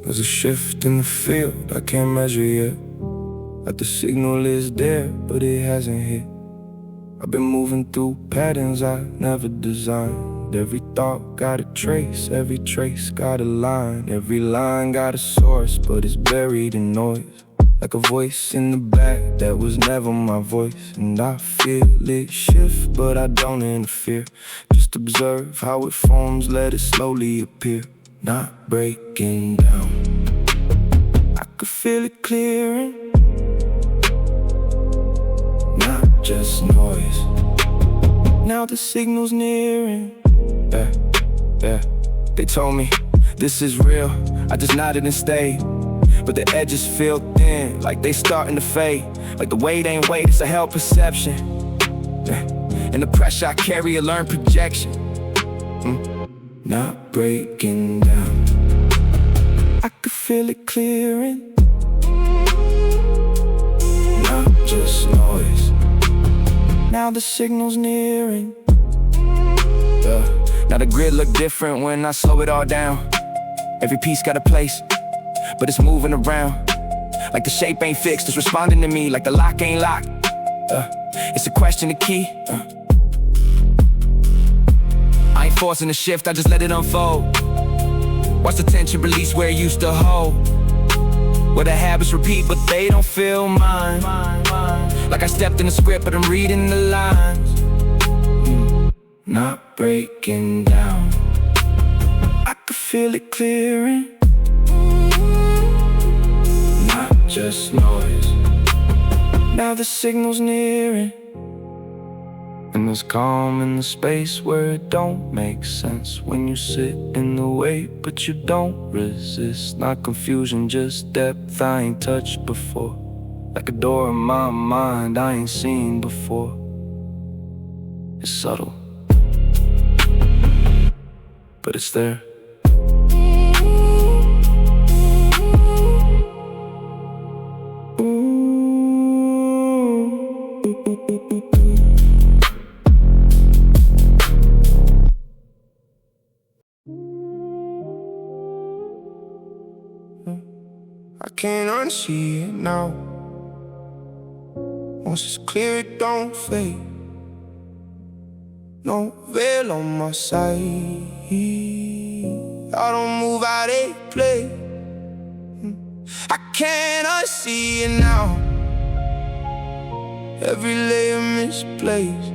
There's a shift in the field I can't measure yet. Like the signal is there, but it hasn't hit. I've been moving through patterns I never designed. Every thought got a trace, every trace got a line. Every line got a source, but it's buried in noise. Like a voice in the back that was never my voice. And I feel it shift, but I don't interfere. Just observe how it forms, let it slowly appear. Not breaking down. I could feel it clearing. Not just noise. Now the signal's nearing. Yeah. They told me this is real. I just nodded and stayed. But the edges feel thin, like they starting to fade. Like the weight ain't weight, it's a hell perception. And the pressure I carry, a learned projection. Not breaking down. I could feel it clearing. Not just noise. Now the signal's nearing. Now the grid look different when I slow it all down. Every piece got a place, but it's moving around. Like the shape ain't fixed, it's responding to me. Like the lock ain't locked. It's a question of key. I ain't forcing a shift, I just let it unfold. Watch the tension release where it used to hold. Where the habits repeat, but they don't feel mine. Like I stepped in the script, but I'm reading the lines. Not breaking down. I could feel it clearing. Not just noise. Now the signal's nearing. And there's calm in the space where it don't make sense. When you sit in the wait, but you don't resist. Not confusion, just depth I ain't touched before. Like a door in my mind I ain't seen before. It's subtle, but it's there. I can't unsee it now. Once it's clear, it don't fade. No veil on my side. I don't move how they play. I can't unsee it now. Every layer misplaced.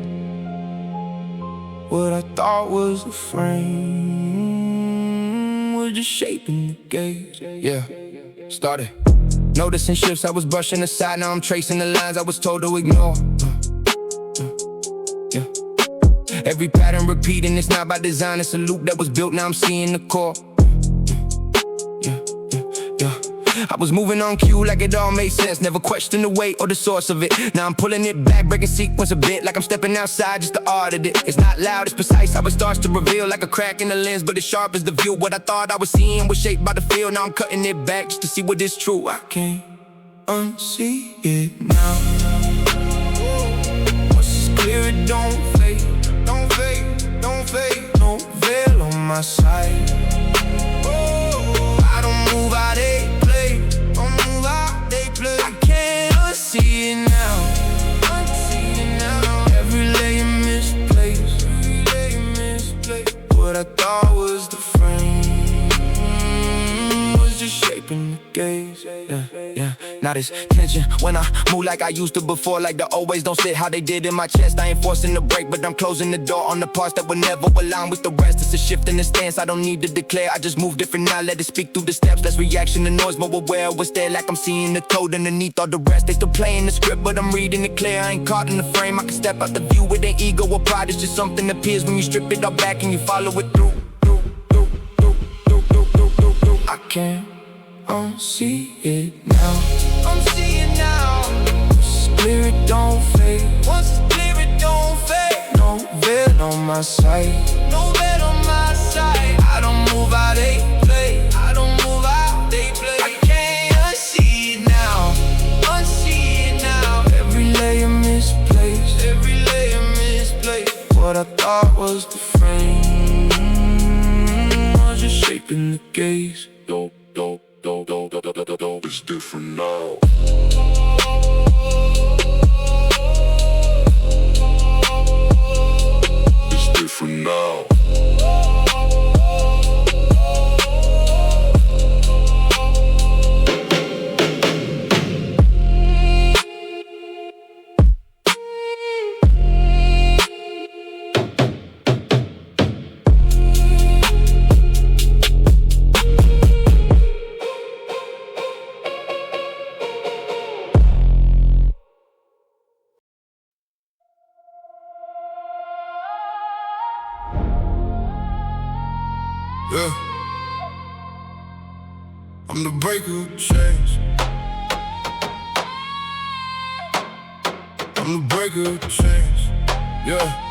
What I thought was a frame was just shaping the gaze. Yeah, started noticing shifts I was brushing aside. Now I'm tracing the lines I was told to ignore. Yeah. Every pattern repeating, it's not by design. It's a loop that was built, now I'm seeing the core. Yeah. I was moving on cue like it all made sense. Never questioned the weight or the source of it. Now I'm pulling it back, breaking sequence a bit. Like I'm stepping outside just to audit it. It's not loud, it's precise how it starts to reveal. Like a crack in the lens, but it's sharp as the view. What I thought I was seeing was shaped by the feel. Now I'm cutting it back just to see what is true. I can't unsee it now. Once it's clear, it don't fade. Don't fade, don't fade. No veil on my side. I don't move how they play. Don't move how they play. I can't unsee it now. Every layer misplaced. What I thought was the frame was just shaping the gaze. Yeah. Now there's tension when I move like I used to before. Like the always don't sit how they did in my chest. I ain't forcing the break, but I'm closing the door on the parts that would never align with the rest. It's a shift in the stance, I don't need to declare. I just move different now, let it speak through the steps. Less reaction to noise, more aware of what's there. Like I'm seeing the code underneath all the rest. They still playing the script, but I'm reading it clear. I ain't caught in the frame, I can step out the view with an ego or pride. It's just something that appears when you strip it all back and you follow it through. I can't unsee it now. Unsee it now. Once it's clear, it don't fade. Once it's clear, it don't fade. No veil on my side. No veil on my side. I don't move how they play. I don't move how they play. I can't unsee it now. Unsee it now. Every layer misplaced. Every layer misplaced. What I thought was the frame was just shaping the gaze. Dope. It's different now. It's different now. Yeah, I'm the breaker of chains. I'm the breaker of chains. Yeah.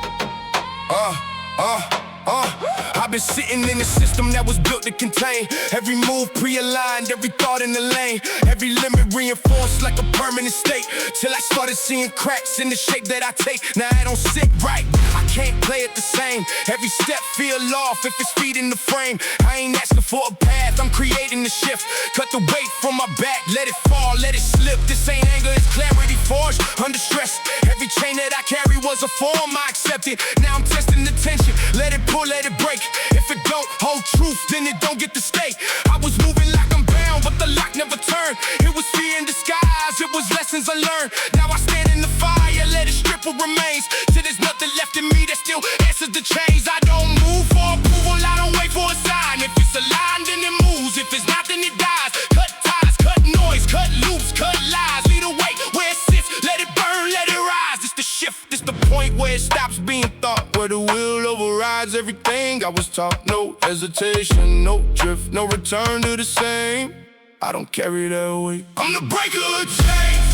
I've been sitting in a system that was built to contain every move pre-aligned, every thought in the lane, every limit reinforced like a permanent state, till I started seeing cracks in the shape that I take. Now I don't sit right, I can't play it the same. Every step feel off if it's feeding the frame. I ain't asking for a path, I'm creating the shift. Cut the weight from my back, let it fall, let it slip. This ain't anger, it's clarity forged under stress. Every chain that I carry was a form I accepted. Now I'm testing the tension, let it pull, let it break. If it don't hold truth, then it don't get to stay. I was moving like I'm bound, but the lock never turned. It was fear in disguise, it was lessons I learned. Now I stand in the fire, let it strip what remains, till there's nothing left in me that still answers the chains. I don't move for approval, I don't wait for a sign. If it's aligned, then it moves. If it's not, then it dies. Cut ties, cut noise, cut loops, cut lies. Lead away where it sits, let it burn, let it rise. It's the shift, it's the point where it stops being thought, where the will overrides everything I was taught. No hesitation, no drift, no return to the same. I don't carry that weight. I'm the breaker of chains.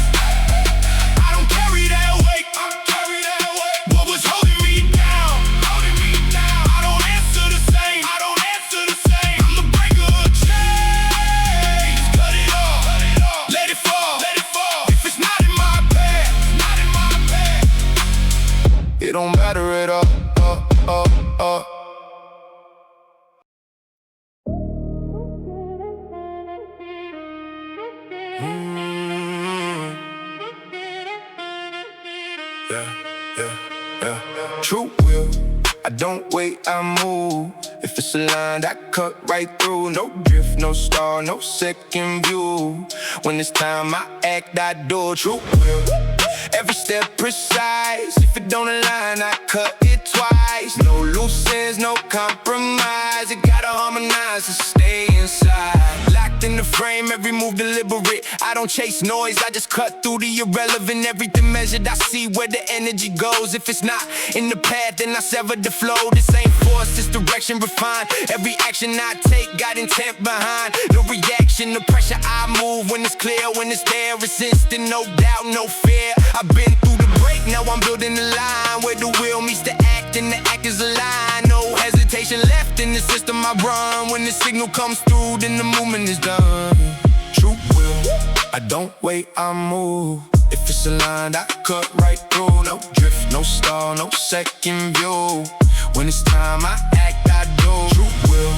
I don't carry that weight. What was holding me down? I don't answer the same. I'm the breaker of chains. Cut it off, let it fall. If it's not in my path, it don't matter at all. Yeah. True will, I don't wait, I move. If it's aligned, I cut right through. No drift, no star, no second view. When it's time, I act, I do. True will, every step precise. If it don't align, I cut it twice. No loose ends, no compromise. It gotta harmonize to stay inside. Locked in the frame, every move deliberate. I don't chase noise, I just cut through the irrelevant. Everything measured, I see where the energy goes. If it's not in the path, then I sever the flow. This ain't force, this direction refined. Every action I take got intent behind. No reaction, the pressure I move. When it's clear, when it's there, it's instant. No doubt, no fear. I've been through the break, now I'm building the line where the will meets the act and the act is aligned. No hesitation left in the system I run. When the signal comes through, then the movement is done. True will, I don't wait, I move. If it's aligned, I cut right through. No drift, no star, no second view. When it's time, I act, I do. True will,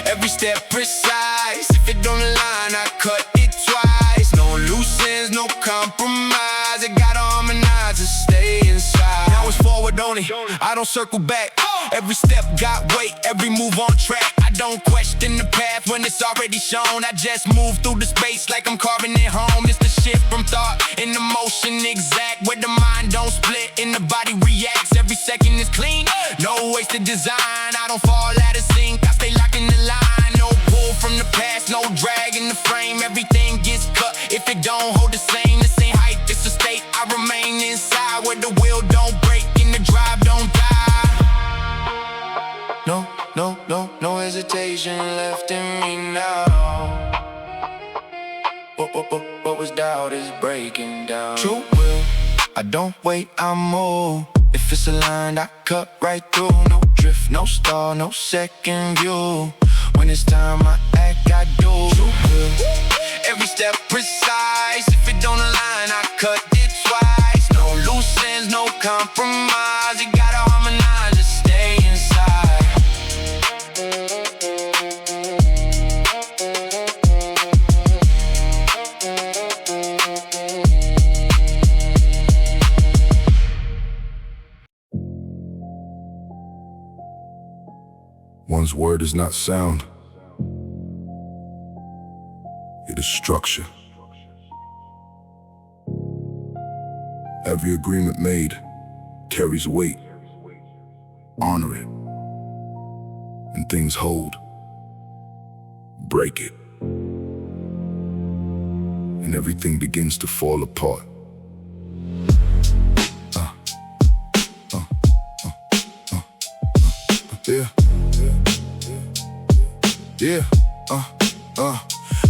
every step precise. If it don't align, I cut it twice. No loose ends, no compromise. It gotta harmonize to stay inside. Now it's forward only, I don't circle back. Every step got weight, every move on track. I don't question the path when it's already shown. I just move through the space like I'm carving it home. It's the shift from thought into motion, exact where the mind don't split and the body reacts. Every second is clean, no wasted design. I don't fall out of sync, I stay locked in the line. No pull from the past, no drag in the frame. Everything gets cut if it don't hold the same. This ain't hype, it's a state. I remain inside where the wheel don't break and the drive don't die. No hesitation left in me now. What was doubt is breaking down. True will, I don't wait, I move. If it's aligned, I cut right through. No drift, no star, no second view. When it's time, I act, I do. True will, every step precise. If it don't align, I cut it twice. No loose ends, no compromise. You gotta harmonize to stay inside. Everyone's word is not sound. It is structure. Every agreement made carries weight. Honor it. And things hold. Break it. And everything begins to fall apart. Yeah.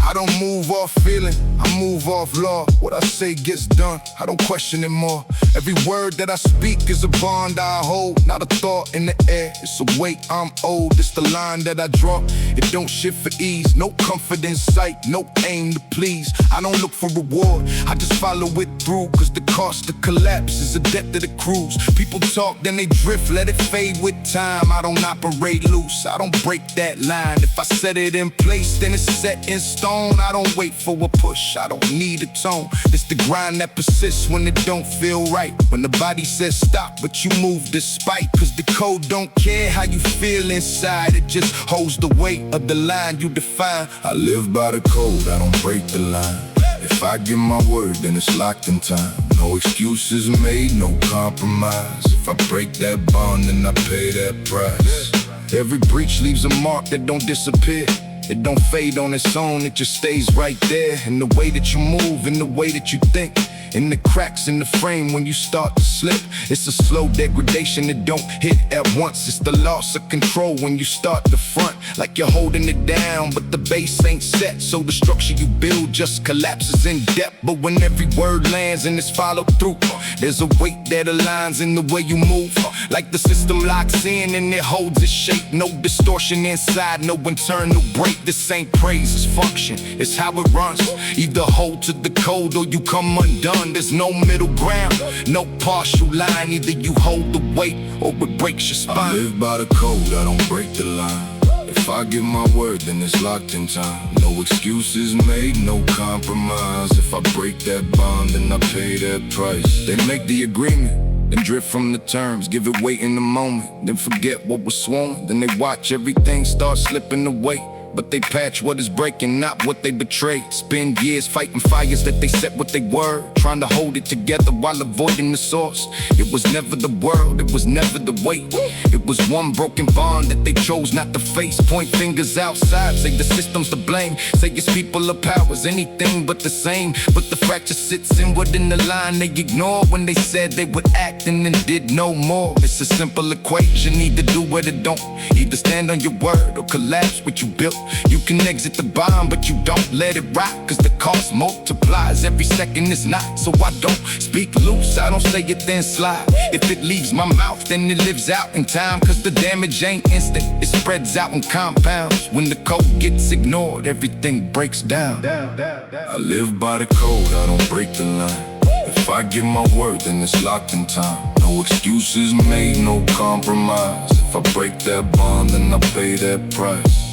I don't move off feeling, I move off law. What I say gets done, I don't question it more. Every word that I speak is a bond I hold, not a thought in the air. It's a weight I'm owed, it's the line that I draw. It don't shift for ease, no comfort in sight, no aim to please. I don't look for reward, I just follow it through. Cause the cost of collapse is a debt to the cruise. People talk, then they drift, let it fade with time. I don't operate loose, I don't break that line. If I set it in place, then it's set in stone. I don't wait for a push, I don't need a tone. It's the grind that persists when it don't feel right. When the body says stop, but you move despite. Cause the code don't care how you feel inside, it just holds the weight of the line you define. I live by the code, I don't break the line. If I give my word, then it's locked in time. No excuses made, no compromise. If I break that bond, then I pay that price. Every breach leaves a mark that don't disappear. It don't fade on its own, it just stays right there. In the way that you move, in the way that you think, in the cracks in the frame when you start to slip. It's a slow degradation that don't hit at once. It's the loss of control when you start to front, like you're holding it down, but the base ain't set. So the structure you build just collapses in depth. But when every word lands and it's followed through, there's a weight that aligns in the way you move. Like the system locks in and it holds its shape. No distortion inside, no internal break. This ain't praise, it's function, it's how it runs. Either hold to the code or you come undone. There's no middle ground, no partial line. Either you hold the weight or it breaks your spine. I live by the code, I don't break the line. If I give my word, then it's locked in time. No excuses made, no compromise. If I break that bond, then I pay that price. They make the agreement, then drift from the terms. Give it weight in the moment, then forget what was sworn. Then they watch everything start slipping away. But they patch what is breaking, not what they betray. Spend years fighting fires that they set what they were, trying to hold it together while avoiding the source. It was never the world, it was never the weight. It was one broken bond that they chose not to face. Point fingers outside, say the system's to blame. Say it's people of powers, anything but the same. But the fracture sits inward in the line they ignored when they said they would act and then did no more. It's a simple equation, either do what it don't. Either stand on your word or collapse what you built. You can exit the bomb, but you don't let it rock. Cause the cost multiplies every second it's not. So I don't speak loose, I don't say it then slide. If it leaves my mouth, then it lives out in time. Cause the damage ain't instant, it spreads out in compounds. When the code gets ignored, everything breaks down. I live by the code, I don't break the line. If I give my word, then it's locked in time. No excuses made, no compromise. If I break that bond, then I pay that price.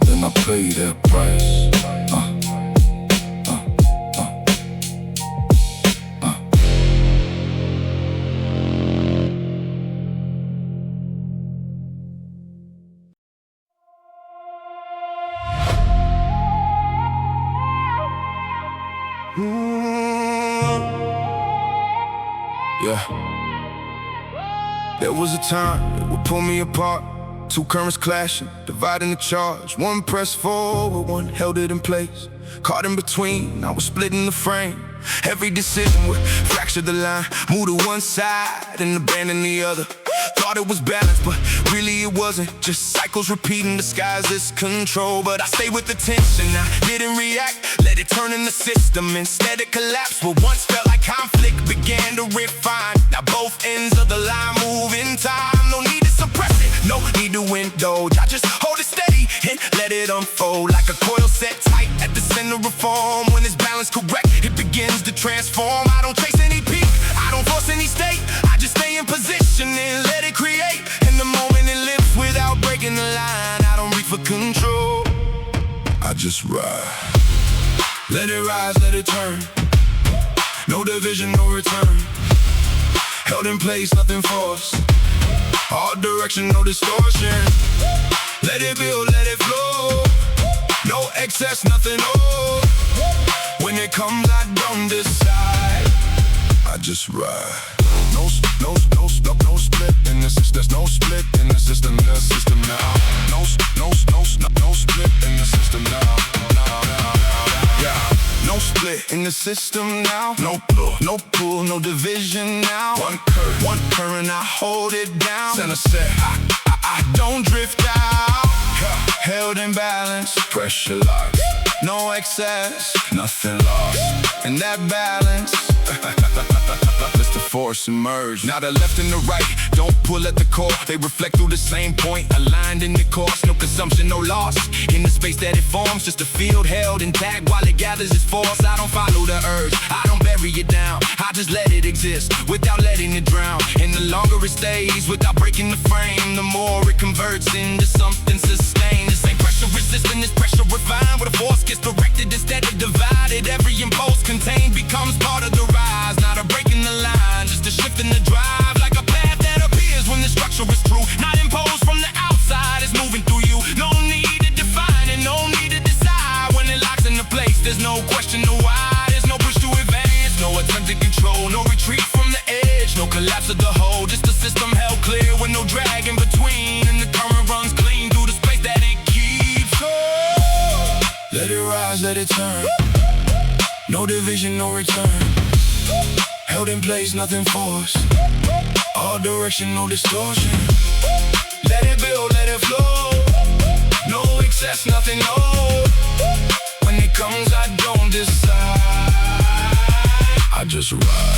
Then I pay that price. Yeah. There was a time it would pull me apart. Two currents clashing, dividing the charge. One pressed forward, one held it in place. Caught in between, I was splitting the frame. Every decision would fracture the line. Move to one side and abandon the other. Thought it was balanced, but really it wasn't. Just cycles repeating, disguised as control. But I stayed with the tension, I didn't react. Let it turn in the system, instead it collapsed. What once felt like conflict began to refine. Now both ends of the line move in time. No need to suppress it, no need to indulge. I just hold it steady and let it unfold. Like a coil set tight at the center of form. When it's balanced correct, it begins to transform. I don't chase any peak, I don't force any state. I just stay in position and let it create. In the moment it lives without breaking the line. I don't reach for control, I just ride. Let it rise, let it turn. No division, no return. Held in place, nothing forced. All direction, no distortion. Let it build, let it flow. No excess, nothing old. When it comes, I don't decide. I just ride. No split in the system. There's no split in the system. The system now. No split in the system now. Yeah. No split in the system now. No pull, no division now. One current, I hold it down. Center set. I don't drift out. Held in balance. Pressure locked. No excess, nothing lost. And that balance, let the force emerge. Now the left and the right, don't pull at the core. They reflect through the same point, aligned in the course. No consumption, no loss. In the space that it forms, just a field held intact while it gathers its force. I don't follow the urge, I don't bury it down. I just let it exist, without letting it drown. And the longer it stays, without breaking the frame, the more it converts into something sustained. This ain't pressure resistant, this pressure refined. Where the force gets directed instead of divided. Every impulse contained becomes part of the rise. Not a break in the line, just a shift in the drive. Like a path that appears when the structure is true. Not imposed from the outside, it's moving through you. No need to define it, no need to decide. When it locks into place, there's no question of why. There's no push to advance, no attempt to control. No retreat from the edge, no collapse of the whole. Just a system held clear with no drag in between. And the current runs clean through the space that it keeps. Let it rise, let it turn. No division, no return. Held in place, nothing forced. All direction, no distortion. Let it build, let it flow. No excess, nothing old. When it comes, I don't decide. I just ride.